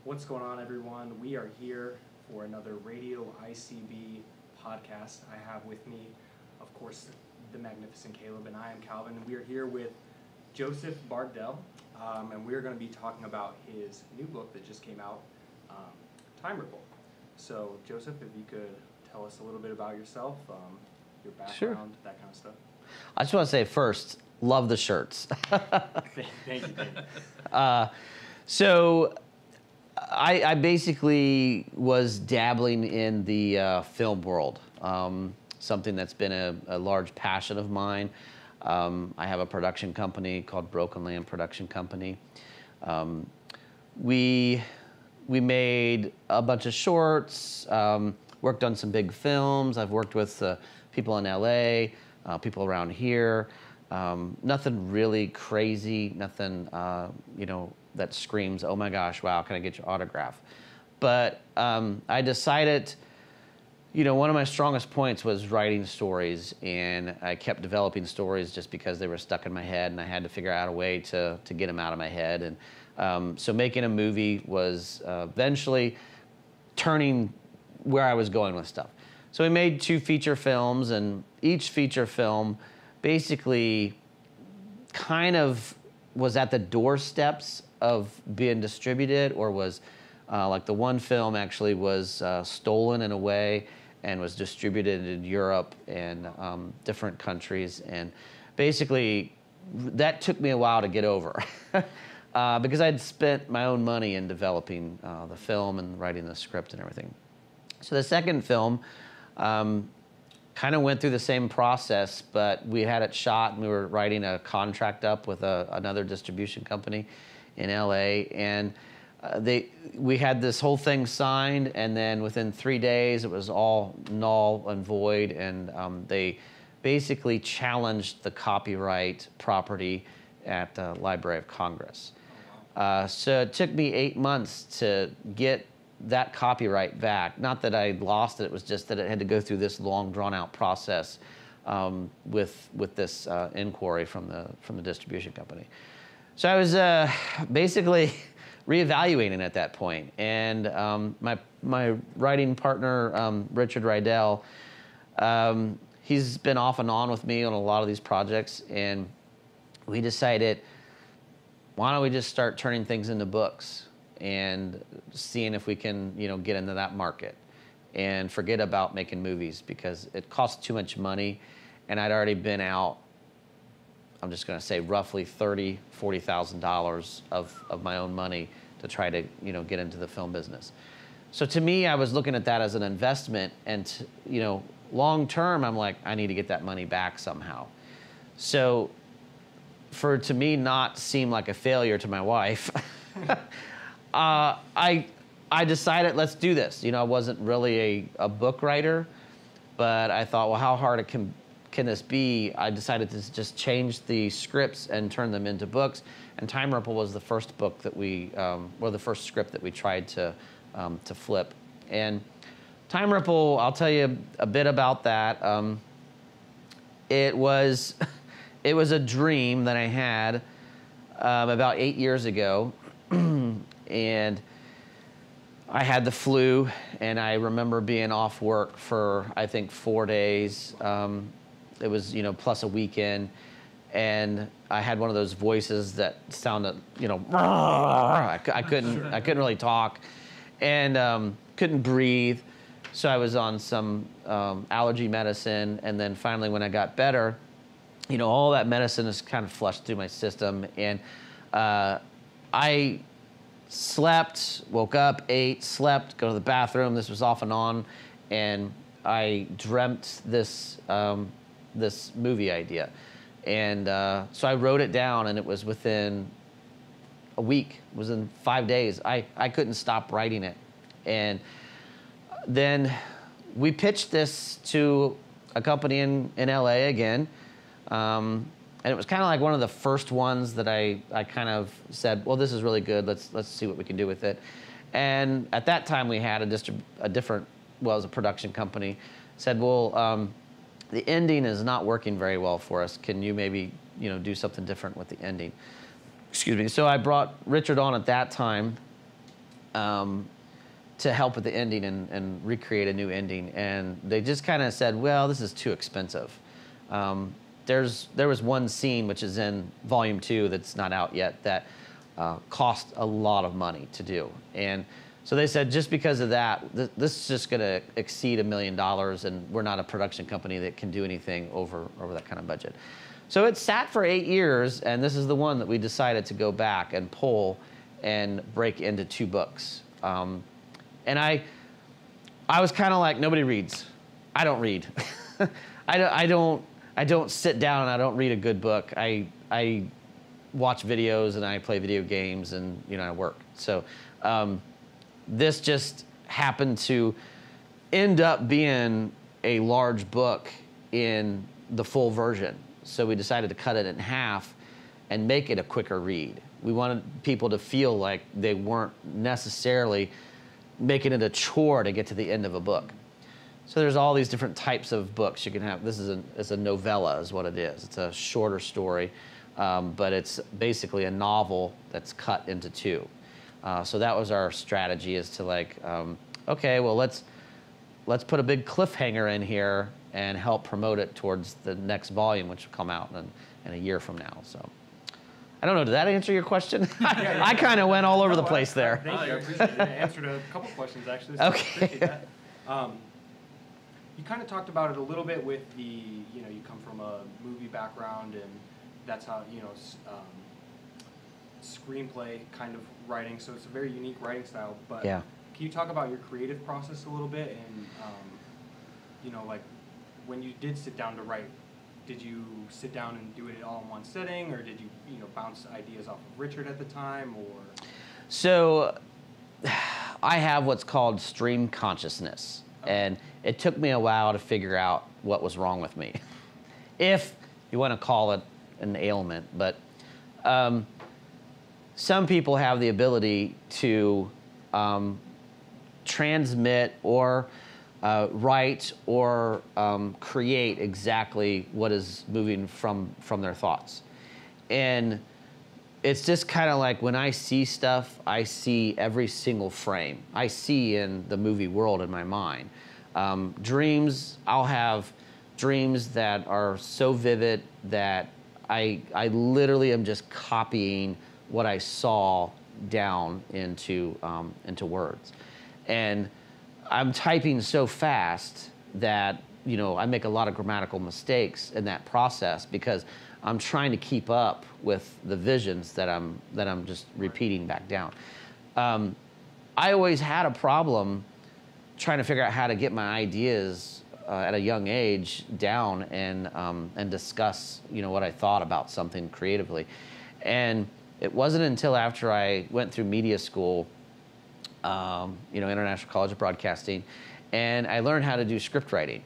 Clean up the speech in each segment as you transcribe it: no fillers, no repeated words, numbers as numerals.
What's going on, everyone? We are here for another Radio ICB podcast. I have with me, of course, the magnificent Caleb, and I am Calvin. We are here with Joseph Bardell, and we're going to be talking about his new book that just came out, Time Ripple. So, Joseph, if you could tell us a little bit about yourself, your background, Sure. that kind of stuff. I just want to say first, love the shirts. Thank you. So I basically was dabbling in the film world, something that's been a large passion of mine. I have a production company called Broken Land Production Company. We made a bunch of shorts, worked on some big films. I've worked with people in LA, people around here. Nothing really crazy, nothing, that screams, oh my gosh, wow, can I get your autograph? But I decided, one of my strongest points was writing stories, and I kept developing stories just because they were stuck in my head, and I had to figure out a way to get them out of my head. And so making a movie was eventually turning where I was going with stuff. So we made 2 feature films, and each feature film basically kind of was at the doorsteps of being distributed, or was like the one film actually was stolen in a way and was distributed in Europe and different countries. And basically that took me a while to get over because I'd spent my own money in developing the film and writing the script and everything. So the second film kind of went through the same process, but we had it shot and we were writing a contract up with another distribution company in LA, and we had this whole thing signed, and then within 3 days it was all null and void, and they basically challenged the copyright property at the Library of Congress. So it took me 8 months to get that copyright back. Not that I lost it, it was just that it had to go through this long, drawn-out process with this inquiry from the distribution company. So I was basically reevaluating at that point, and my writing partner, Richard Rydell, he's been off and on with me on a lot of these projects, and we decided, why don't we just start turning things into books and seeing if we can, get into that market and forget about making movies, because it costs too much money, and I'd already been out, I'm just going to say roughly $30,000, $40,000 of my own money to try to, get into the film business. So to me, I was looking at that as an investment, and long term, I'm like, I need to get that money back somehow. So to me not seem like a failure to my wife, I decided, let's do this. I wasn't really a book writer, but I thought, well, how hard can this be? I decided to just change the scripts and turn them into books. And Time Ripple was the first book that the first script that we tried to flip. And Time Ripple, I'll tell you a bit about that. It was a dream that I had about 8 years ago. And I had the flu, and I remember being off work for, I think, 4 days. It was, plus a weekend, and I had one of those voices that sounded, I couldn't really talk, and couldn't breathe. So I was on some allergy medicine, and then finally, when I got better, all that medicine is kind of flushed through my system, and I slept, woke up, ate, slept, go to the bathroom. This was off and on, and I dreamt this this movie idea, and so I wrote it down, and it was within a week. It was in 5 days. I couldn't stop writing it, and then we pitched this to a company in LA again. And it was kind of like one of the first ones that I kind of said, well, this is really good. Let's see what we can do with it. And at that time, we had a different, well, it was a production company, said, well, the ending is not working very well for us. Can you maybe, do something different with the ending? Excuse me. So I brought Richard on at that time, to help with the ending and recreate a new ending. And they just kind of said, well, this is too expensive. There was one scene, which is in volume 2 that's not out yet, that cost a lot of money to do. And so they said, just because of that, this is just going to exceed $1 million, and we're not a production company that can do anything over that kind of budget. So it sat for 8 years, and this is the one that we decided to go back and pull and break into 2 books. And I was kind of like, nobody reads. I don't read. I don't sit down and I don't read a good book. I watch videos and I play video games and I work. So this just happened to end up being a large book in the full version. So we decided to cut it in half and make it a quicker read. We wanted people to feel like they weren't necessarily making it a chore to get to the end of a book. So there's all these different types of books you can have. This is a novella is what it is. It's a shorter story, but it's basically a novel that's cut into 2. So that was our strategy, is to like, okay, well, let's put a big cliffhanger in here and help promote it towards the next volume, which will come out in a year from now. So I don't know, did that answer your question? I kind of went all over the place there. Thank you, I appreciate it. It answered a couple questions, actually, so Okay. I appreciate that. You kind of talked about it a little bit with the, you come from a movie background, and that's how, screenplay kind of writing, so it's a very unique writing style, but Yeah. Can you talk about your creative process a little bit, and, like, when you did sit down to write, did you sit down and do it all in one sitting, or did you, bounce ideas off of Richard at the time, or? So I have what's called stream consciousness, and it took me a while to figure out what was wrong with me, if you want to call it an ailment. But some people have the ability to transmit or write or create exactly what is moving from their thoughts. And it's just kind of like when I see stuff, I see every single frame. I see in the movie world in my mind. Dreams, I'll have dreams that are so vivid that I literally am just copying what I saw down into words. And I'm typing so fast that, I make a lot of grammatical mistakes in that process because I'm trying to keep up with the visions that I'm just repeating back down. I always had a problem trying to figure out how to get my ideas at a young age down and discuss, what I thought about something creatively. And it wasn't until after I went through media school, International College of Broadcasting, and I learned how to do script writing.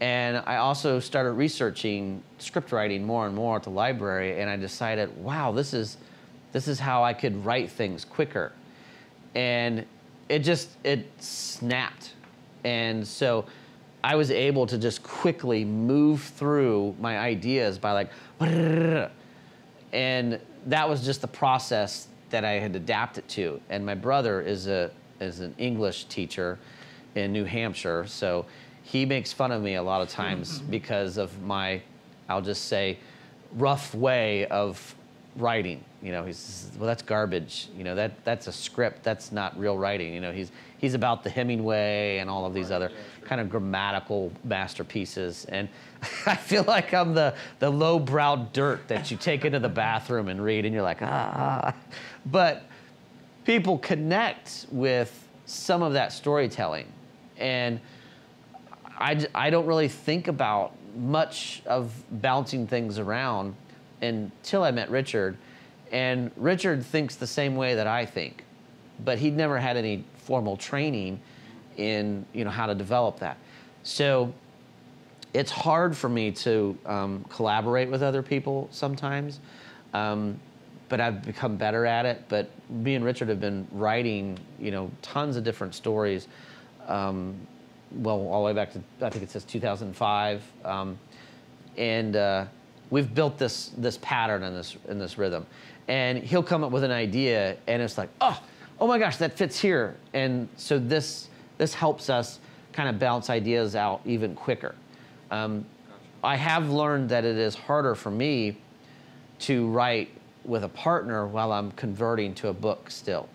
And I also started researching script writing more and more at the library, and I decided, wow, this is how I could write things quicker. And it snapped. And so I was able to just quickly move through my ideas by like, and that was just the process that I had adapted to. And my brother is an English teacher in New Hampshire, so he makes fun of me a lot of times because of my, I'll just say, rough way of writing. He says, well, that's garbage. That's a script. That's not real writing. He's about the Hemingway and all of these other kind of grammatical masterpieces. And I feel like I'm the low-brow dirt that you take into the bathroom and read, and you're like, ah. But people connect with some of that storytelling. And I don't really think about much of bouncing things around until I met Richard. And Richard thinks the same way that I think, but he'd never had any formal training in how to develop that. So it's hard for me to collaborate with other people sometimes, but I've become better at it. But me and Richard have been writing tons of different stories, all the way back to, I think it says 2005, and we've built this pattern in this rhythm. And he'll come up with an idea, and it's like, oh, oh my gosh, that fits here. And so this helps us kind of bounce ideas out even quicker. I have learned that it is harder for me to write with a partner while I'm converting to a book still.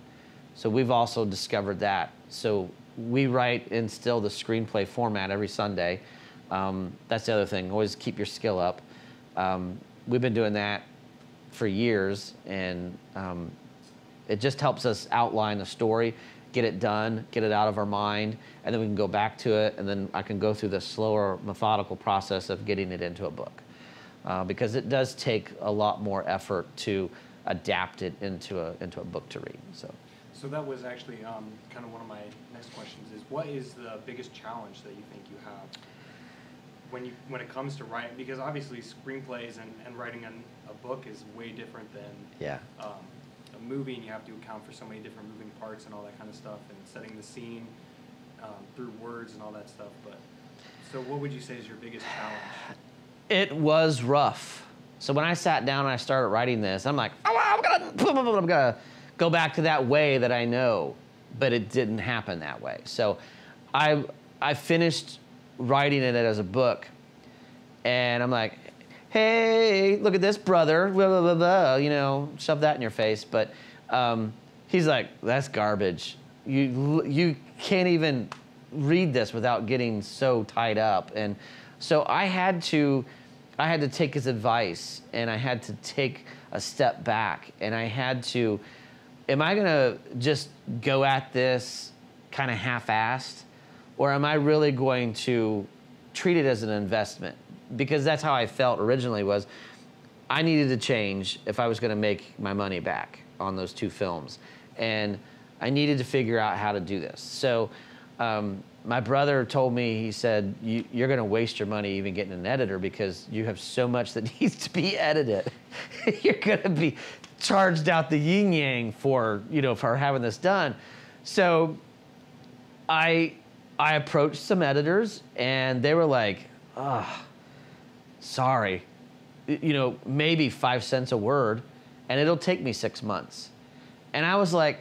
So we've also discovered that. So we write in still the screenplay format every Sunday. That's the other thing, always keep your skill up. We've been doing that for years, and it just helps us outline a story, get it done, get it out of our mind, and then we can go back to it, and then I can go through the slower, methodical process of getting it into a book. Because it does take a lot more effort to adapt it into a book to read. So that was actually kind of one of my next questions is, what is the biggest challenge that you think you have when it comes to writing? Because obviously screenplays and writing a book is way different than a movie, and you have to account for so many different moving parts and all that kind of stuff, and setting the scene through words and all that stuff. But so what would you say is your biggest challenge? It was rough. So when I sat down and I started writing this, I'm like, oh, I'm gonna go back to that way that I know, but it didn't happen that way. So I finished writing it as a book, and I'm like, hey, look at this, brother, blah, blah, blah, blah, you know, shove that in your face. But he's like, that's garbage. You can't even read this without getting so tied up. And so I had to take his advice, and I had to take a step back, and I had to, am I gonna just go at this kind of half-assed, or am I really going to treat it as an investment? Because that's how I felt originally, was I needed to change if I was gonna make my money back on those 2 films. And I needed to figure out how to do this. So my brother told me, he said, you're gonna waste your money even getting an editor, because you have so much that needs to be edited. You're gonna be charged out the yin yang for having this done. So I approached some editors, and they were like, sorry, maybe 5 cents a word, and it'll take me 6 months. And I was like,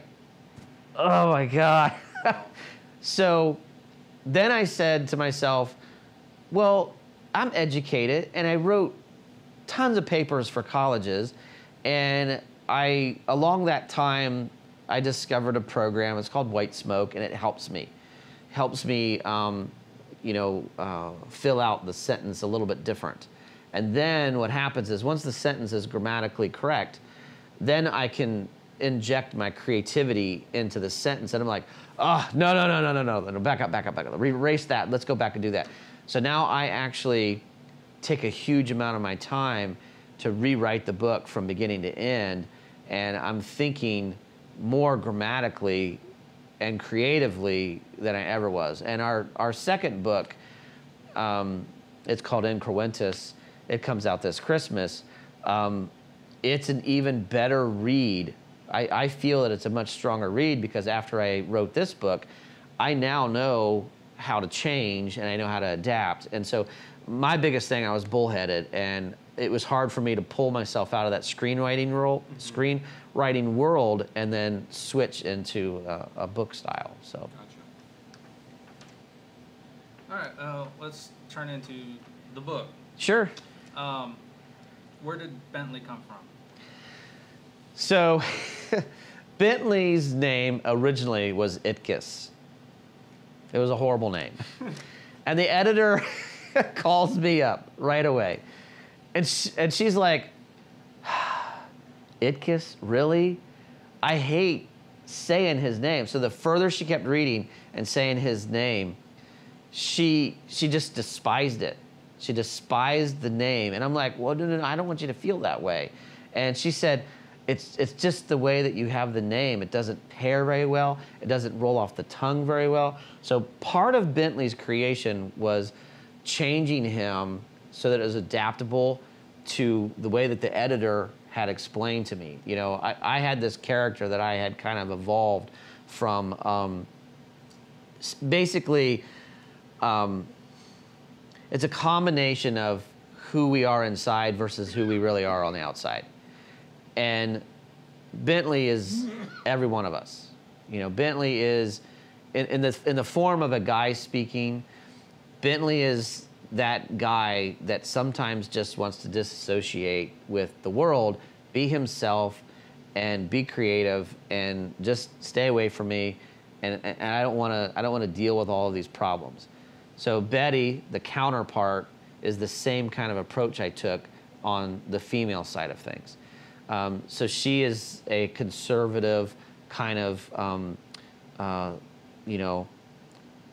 oh my God. So then I said to myself, well, I'm educated, and I wrote tons of papers for colleges, and along that time, I discovered a program. It's called White Smoke, and it helps me fill out the sentence a little bit different. And then what happens is, once the sentence is grammatically correct, then I can inject my creativity into the sentence. And I'm like, oh, no, back up, erase that, let's go back and do that. So now I actually take a huge amount of my time to rewrite the book from beginning to end, and I'm thinking more grammatically and creatively than I ever was. And our second book, it's called Incruentus. It comes out this Christmas. It's an even better read. I feel that it's a much stronger read, because after I wrote this book, I now know how to change, and I know how to adapt. And so my biggest thing, I was bullheaded, and it was hard for me to pull myself out of that screenwriting world and then switch into a book style. So. Gotcha. All right, let's turn into the book. Sure. Where did Bentley come from? So Bentley's name originally was Itkiss. It was a horrible name. And the editor calls me up right away. And she's like, Itkiss, really? I hate saying his name. So the further she kept reading and saying his name, she just despised it. She despised the name. And I'm like, well, no, I don't want you to feel that way. And she said, it's just the way that you have the name. It doesn't pair very well. It doesn't roll off the tongue very well. So part of Bentley's creation was changing him so that it was adaptable to the way that the editor had explained to me. I had this character that I had kind of evolved from, basically, it's a combination of who we are inside versus who we really are on the outside. And Bentley is every one of us. You know, Bentley is in the form of a guy speaking. Bentley is that guy that sometimes just wants to disassociate with the world, be himself, and be creative, and just stay away from me. And I don't want to deal with all of these problems. So Betty, the counterpart, is the same kind of approach I took on the female side of things. So she is a conservative kind of, you know,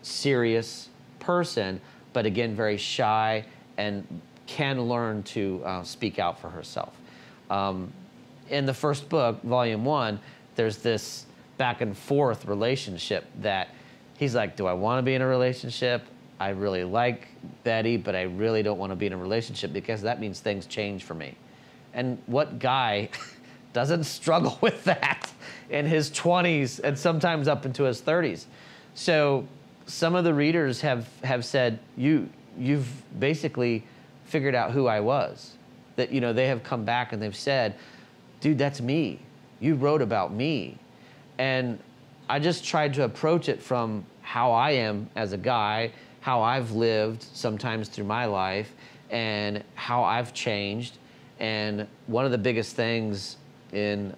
serious person, but again, very shy and can learn to speak out for herself. In the first book, volume 1, there's this back and forth relationship that he's like, do I want to be in a relationship? I really like Betty, but I really don't want to be in a relationship because that means things change for me. And what guy doesn't struggle with that in his 20s and sometimes up into his 30s? So some of the readers have said, you've basically figured out who I was. That, you know, they have come back and they've said, dude, that's me. You wrote about me. And I just tried to approach it from how I am as a guy, how I've lived sometimes through my life, and how I've changed. And one of the biggest things in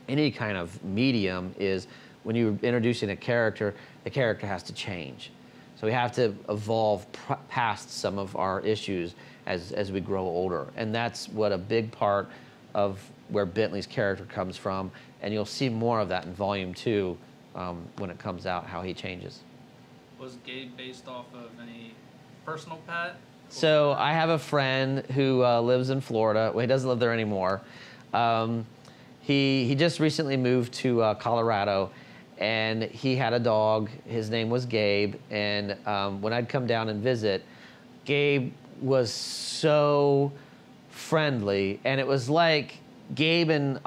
any kind of medium is when you're introducing a character, the character has to change. So we have to evolve past some of our issues as we grow older. And that's what a big part of where Bentley's character comes from. And you'll see more of that in volume 2 when it comes out, how he changes. Was Gabe based off of any personal pet? So I have a friend who lives in Florida. Well, he doesn't live there anymore. He just recently moved to Colorado, and he had a dog. His name was Gabe. And when I'd come down and visit, Gabe was so friendly. And it was like Gabe and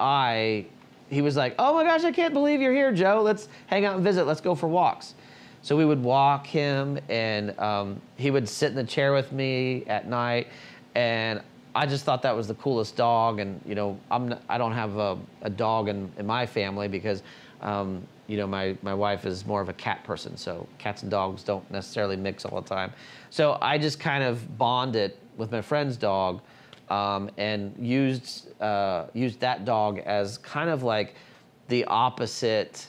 he was like, oh my gosh, I can't believe you're here, Joe. Let's hang out and visit. Let's go for walks. So we would walk him, and he would sit in the chair with me at night, and I just thought that was the coolest dog. And you know, I don't have a dog in my family because you know, my wife is more of a cat person, so cats and dogs don't necessarily mix all the time. So I just kind of bonded with my friend's dog, and used that dog as kind of like the opposite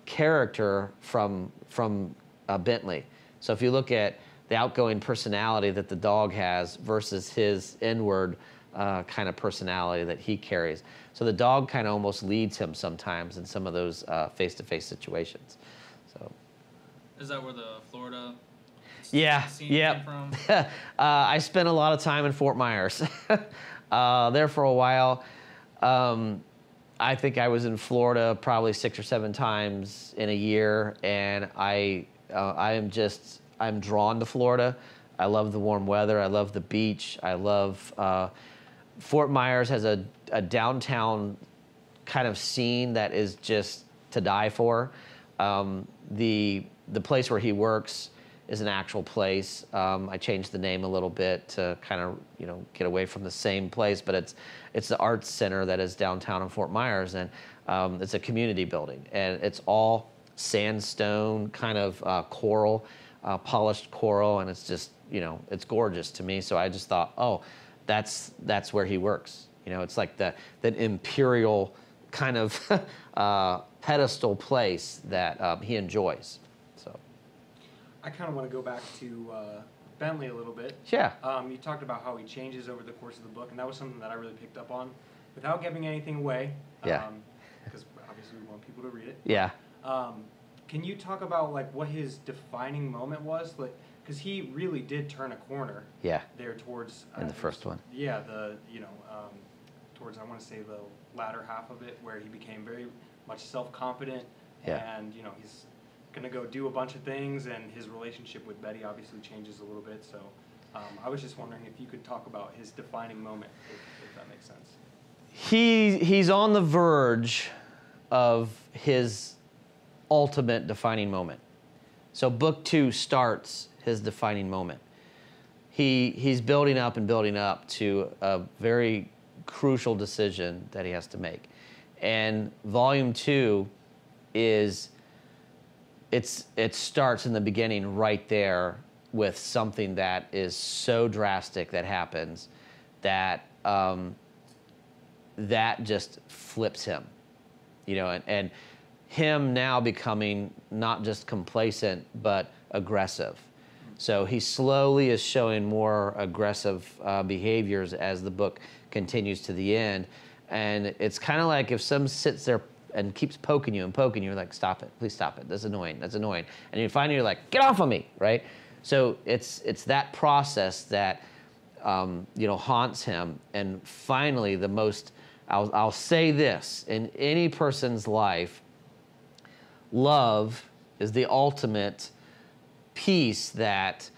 character from Bentley. So if you look at the outgoing personality that the dog has versus his inward kind of personality that he carries. So the dog kind of almost leads him sometimes in some of those face-to-face situations. So. Is that where the Florida scene came from? I spent a lot of time in Fort Myers. There for a while. I think I was in Florida probably 6 or 7 times in a year, and I'm drawn to Florida. I love the warm weather. I love the beach. I love Fort Myers has a downtown kind of scene that is just to die for. The place where he works is an actual place. I changed the name a little bit to kind of, you know, get away from the same place, but it's the arts center that is downtown in Fort Myers, and it's a community building, and it's all sandstone kind of coral, polished coral, and it's just, you know, it's gorgeous to me. So I just thought, oh, that's where he works. You know, it's like that imperial kind of pedestal place that he enjoys. So I kind of want to go back to Bentley a little bit. Yeah. You talked about how he changes over the course of the book, and that was something that I really picked up on, without giving anything away. Yeah. Because obviously we want people to read it. Yeah. Can you talk about like what his defining moment was, like, because he really did turn a corner. Yeah. There towards In the first one. Yeah, towards, I want to say, the latter half of it, where he became very much self-confident. Yeah. And you know, he's gonna go do a bunch of things, and his relationship with Betty obviously changes a little bit. So I was just wondering if you could talk about his defining moment, if that makes sense. He's on the verge of his ultimate defining moment. So book 2 starts his defining moment. He's building up and building up to a very crucial decision that he has to make. And volume 2 is it starts in the beginning right there with something that is so drastic that happens that that just flips him, you know, and him now becoming not just complacent but aggressive. So he slowly is showing more aggressive behaviors as the book continues to the end. And it's kind of like if someone sits there and keeps poking you and poking you, you're like, stop it, please stop it. That's annoying, that's annoying. And you finally you're like, get off of me, right? So it's that process that you know, haunts him. And finally, the most, I'll say this, in any person's life, love is the ultimate piece that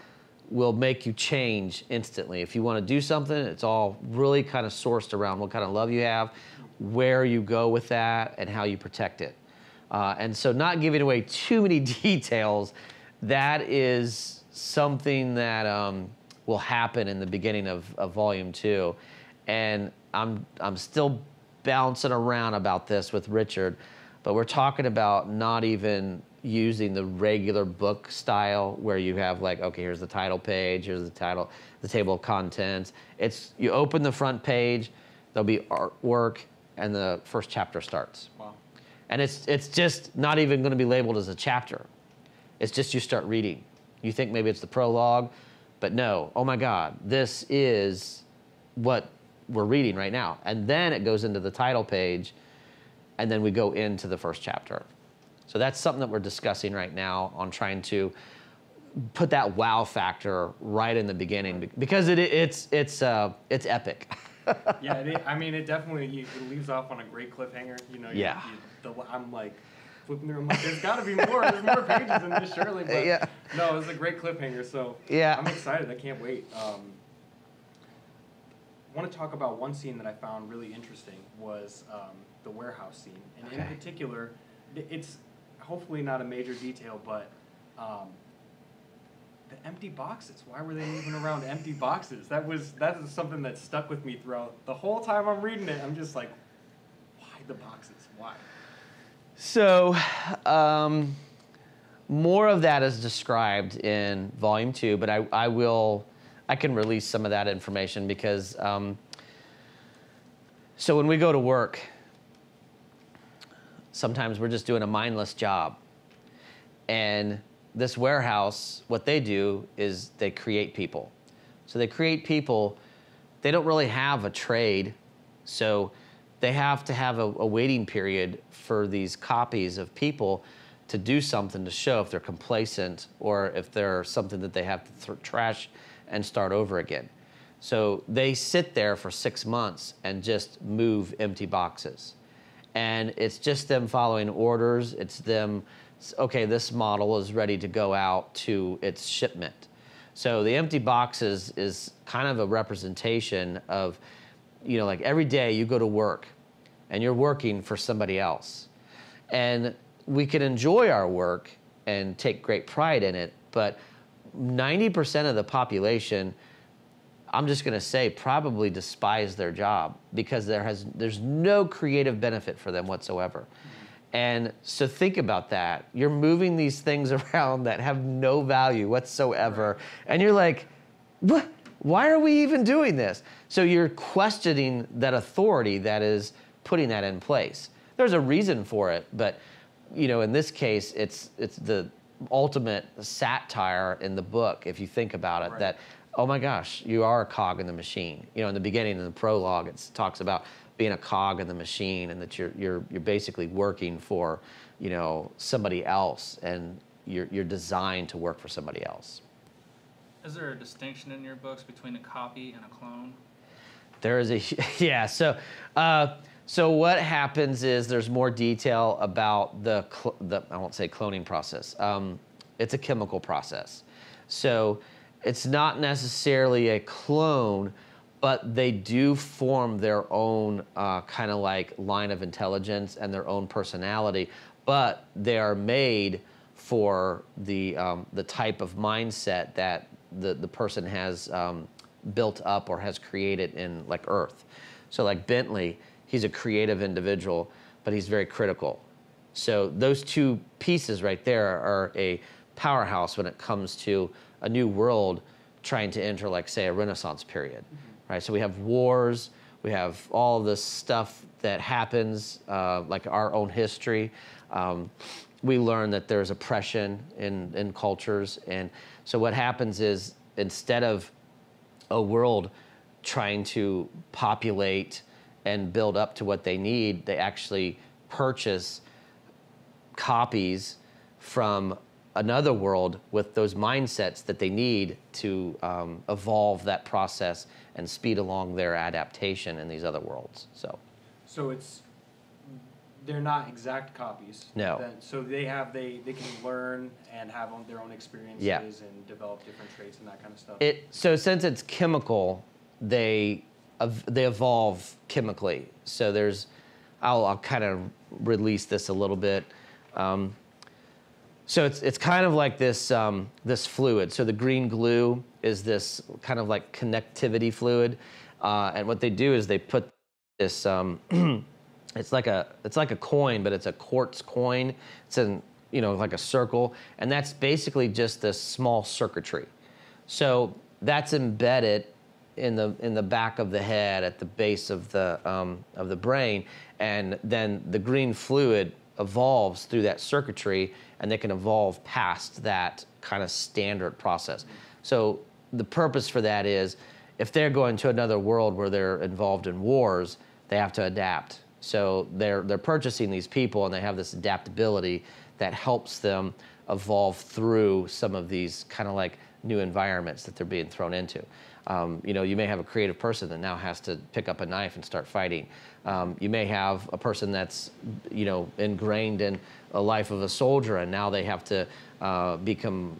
will make you change instantly. If you want to do something, it's all really kind of sourced around what kind of love you have, where you go with that, and how you protect it. And so not giving away too many details, that is something that will happen in the beginning of volume 2. And I'm still bouncing around about this with Richard, but we're talking about not even using the regular book style where you have like, okay, here's the title page, here's the title, the table of contents. It's, you open the front page, there'll be artwork, and the first chapter starts. Wow. And it's just not even going to be labeled as a chapter. It's just you start reading. You think maybe it's the prologue, but no, oh my God, this is what we're reading right now. And then it goes into the title page, and then we go into the first chapter. So that's something that we're discussing right now on trying to put that wow factor right in the beginning, because it's epic. Yeah, I mean, it definitely it leaves off on a great cliffhanger. You know, Yeah. I'm like flipping through. I'm like, there's got to be more. There's more pages in this, surely. But Yeah. no, it's a great cliffhanger. So Yeah. I'm excited. I can't wait. I want to talk about one scene that I found really interesting was the warehouse scene, and in particular, it's hopefully not a major detail, but the empty boxes. Why were they moving around empty boxes? That is something that stuck with me throughout the whole time I'm reading it. I'm just like, why the boxes? Why? So more of that is described in volume 2, but I can release some of that information because so when we go to work, sometimes we're just doing a mindless job. And this warehouse, what they do is they create people. So they create people, they don't really have a trade, so they have to have a waiting period for these copies of people to do something to show if they're complacent or if they're something that they have to trash and start over again. So they sit there for 6 months and just move empty boxes. And it's just them following orders. It's them, okay, this model is ready to go out to its shipment. So the empty boxes is kind of a representation of, you know, like every day you go to work and you're working for somebody else. And we can enjoy our work and take great pride in it, but 90% of the population, I'm just gonna say, probably despise their job because there's no creative benefit for them whatsoever. And so think about that. You're moving these things around that have no value whatsoever. And you're like, what? Why are we even doing this? So you're questioning that authority that is putting that in place. There's a reason for it, but you know, in this case, it's the ultimate satire in the book, if you think about it, that, oh my gosh, you are a cog in the machine. You know, in the beginning, in the prologue, it talks about being a cog in the machine and that you're basically working for, you know, somebody else, and you're designed to work for somebody else. Is there a distinction in your books between a copy and a clone? There is a, yeah, so what happens is there's more detail about the I won't say cloning process. It's a chemical process. So it's not necessarily a clone, but they do form their own kind of like line of intelligence and their own personality, but they are made for the type of mindset that the person has built up or has created in like Earth. So like Bentley, he's a creative individual, but he's very critical. So those two pieces right there are a powerhouse when it comes to a new world trying to enter, like, say, a Renaissance period, right? So we have wars, we have all this stuff that happens, like our own history. We learn that there's oppression in cultures. And so what happens is, instead of a world trying to populate and build up to what they need, they actually purchase copies from another world with those mindsets that they need to evolve that process and speed along their adaptation in these other worlds. So they're not exact copies. No. So they can learn and have their own experiences and develop different traits and that kind of stuff. So since it's chemical, they evolve chemically. So I'll kind of release this a little bit. So it's kind of like this this fluid. So the green glue is this kind of like connectivity fluid, and what they do is they put this. It's like a coin, but it's a quartz coin. It's like a circle, and that's basically just this small circuitry. So that's embedded in the back of the head, at the base of the brain, and then the green fluid evolves through that circuitry, and they can evolve past that kind of standard process. So the purpose for that is, if they're going to another world where they're involved in wars, they have to adapt. So they're purchasing these people, and they have this adaptability that helps them evolve through some of these kind of like new environments that they're being thrown into. You may have a creative person that now has to pick up a knife and start fighting. You may have a person that's, ingrained in a life of a soldier, and now they have to become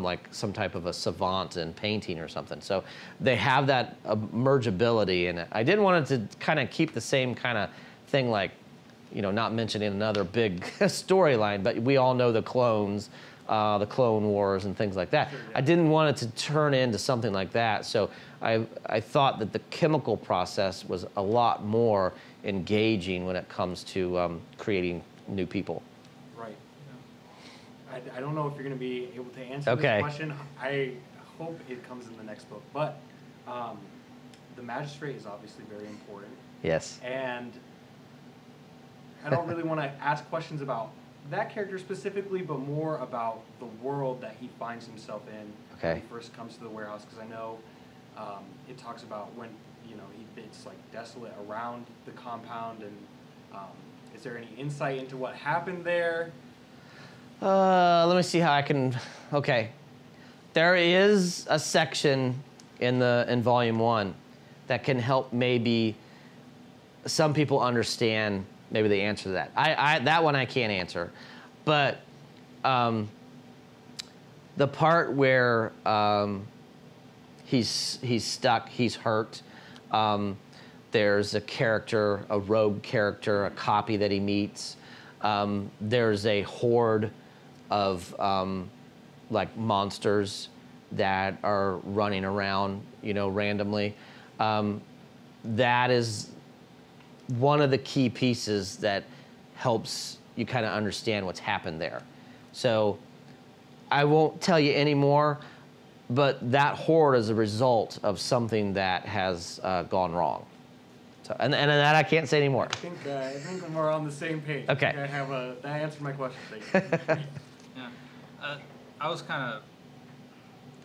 like some type of a savant in painting or something. So they have that mergeability, and I didn't want it to kind of keep the same kind of thing, like, not mentioning another big storyline, but we all know the clones. The Clone Wars and things like that. Sure, yeah. I didn't want it to turn into something like that, so I thought that the chemical process was a lot more engaging when it comes to creating new people. Right. I don't know if you're going to be able to answer Okay. this question. I hope it comes in the next book. But the magistrate is obviously very important. Yes. And I don't really want to ask questions about that character specifically, but more about the world that he finds himself in when he first comes to the warehouse. Because I know it talks about when it's like desolate around the compound. And is there any insight into what happened there? Let me see how I can. Okay, there is a section in Volume 1 that can help maybe some people understand maybe the answer to that. That one I can't answer, but the part where he's stuck, he's hurt. There's a character, a rogue character, a copy that he meets. There's a horde of like monsters that are running around, randomly. That is one of the key pieces that helps you kind of understand what's happened there. So I won't tell you any more, but that horde is a result of something that has gone wrong. So, and that I can't say anymore. I think we're on the same page. Okay. I have that answered my question. Thank you. Yeah. I was kind of,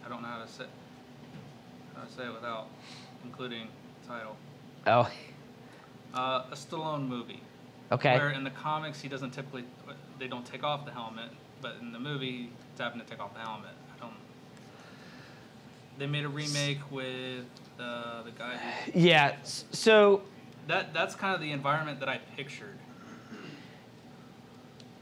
I don't know how to say it without including the title. Oh. A Stallone movie. Okay. Where in the comics they don't take off the helmet, but in the movie he's having to take off the helmet. They made a remake with the guy who... Yeah, so... That's kind of the environment that I pictured.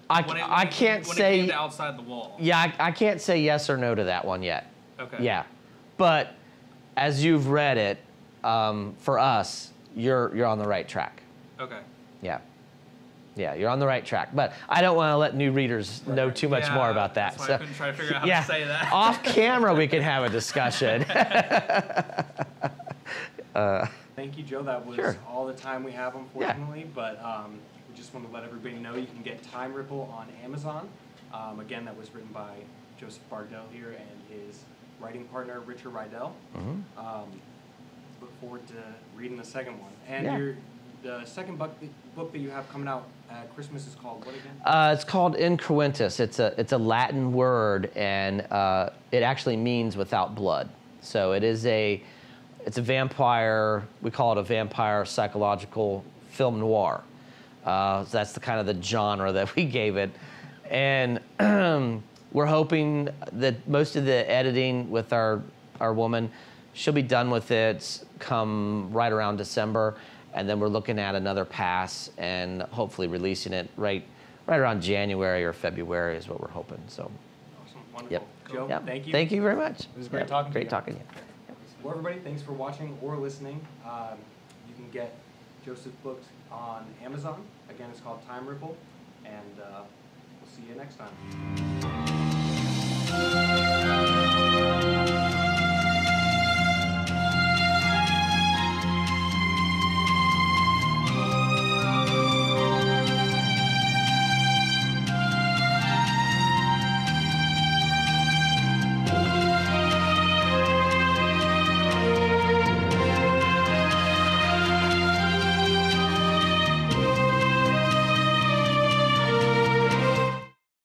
I can't say... When it came to Outside the Wall. Yeah, I can't say yes or no to that one yet. Okay. Yeah, but as you've read it, for us, you're on the right track. Okay. Yeah. Yeah, you're on the right track. But I don't want to let new readers know too much more about that. That's why I couldn't try to figure out how to say that. Off camera, we could have a discussion. Thank you, Joe. That was Sure. all the time we have, unfortunately. But just want to let everybody know you can get Time Ripple on Amazon. Again, that was written by Joseph Bardell here and his writing partner, Richard Rydell. Look forward to reading the second one. And the second book that you have coming out at Christmas is called what again? It's called Incruentus. It's a Latin word, and it actually means without blood. So it's a vampire. We call it a vampire psychological film noir. So that's the kind of the genre that we gave it, and we're hoping that most of the editing with our woman, she'll be done with it come right around December, and then we're looking at another pass and hopefully releasing it right around January or February is what we're hoping. So, Awesome, wonderful. yep. Joe, Yep. thank you. Thank you very much. It was great talking to Great you. talking to you. Well, everybody, thanks for watching or listening. You can get Joseph's books on Amazon. Again, it's called Time Ripple, and we'll see you next time.